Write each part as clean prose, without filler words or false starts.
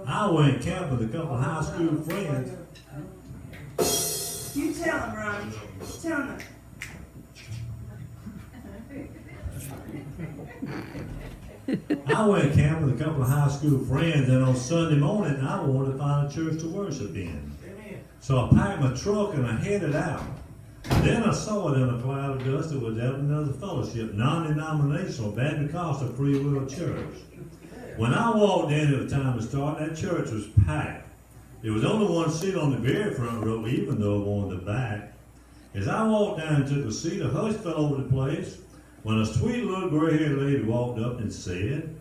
I went camping with a couple of high school friends. You tell him, Ronnie. Tell him. I went camping with a couple of high school friends, and on Sunday morning, I wanted to find a church to worship in. So I packed my truck and I headed out. Then I saw it in a cloud of dust that was Ebenezer Fellowship, non-denominational Baptist Free Will Church. When I walked in, it was time to start. That church was packed. There was only one seat on the very front row, even though I wanted the back. As I walked down and took a seat, a hush fell over the place when a sweet little gray-haired lady walked up and said,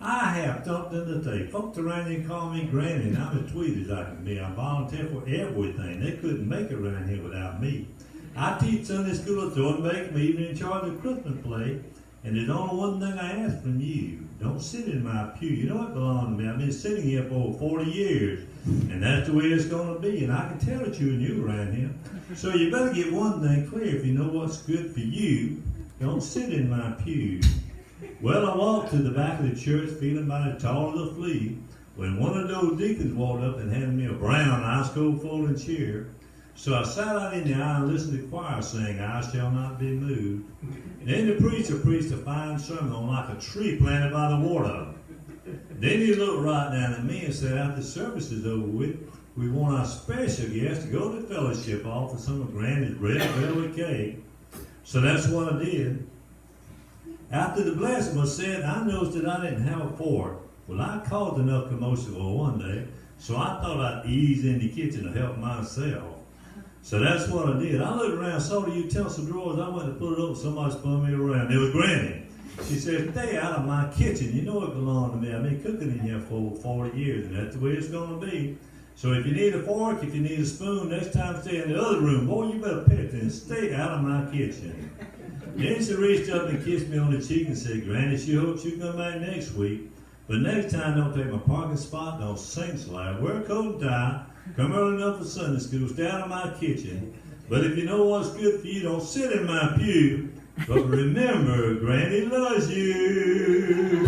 "I have something to say. Folks around here call me Granny, and I'm as sweet as I can be. I volunteer for everything. They couldn't make it around here without me. I teach Sunday school at Thornton Baker, I'm even in charge of Christmas play, and there's only one thing I ask from you. Don't sit in my pew. You know it belongs to me. I've been sitting here for over 40 years, and that's the way it's going to be, and I can tell that you're new around here. So you better get one thing clear. If you know what's good for you, don't sit in my pew." Well, I walked to the back of the church feeling about as tall as a flea when one of those deacons walked up and handed me a brown ice cold folding chair. So I sat out in the aisle and listened to the choir sing, "I Shall Not Be Moved." Then the preacher preached a fine sermon on like a tree planted by the water. Then he looked right down at me and said, "After the service is over with, we want our special guest to go to the fellowship hall for some of Granny's red velvet cake." So that's what I did. After the blessing was said, I noticed that I didn't have a fork. Well, I caused enough commotion for one day, so I thought I'd ease in the kitchen to help myself. So that's what I did. I looked around, saw the utensil drawers. I went to put it up, somebody spun me around. It was Granny. She said, "Stay out of my kitchen. You know it belonged to me. I've been cooking in here for 40 years, and that's the way it's going to be. So if you need a fork, if you need a spoon, next time stay in the other room. Boy, you better pay attention. Stay out of my kitchen." Then she reached up and kissed me on the cheek and said, "Granny, she hopes you come back next week. But next time, don't take my parking spot, don't sing slide, wear a coat and tie, come early enough for Sunday school, stay out of my kitchen. But if you know what's good for you, don't sit in my pew. But remember, Granny loves you."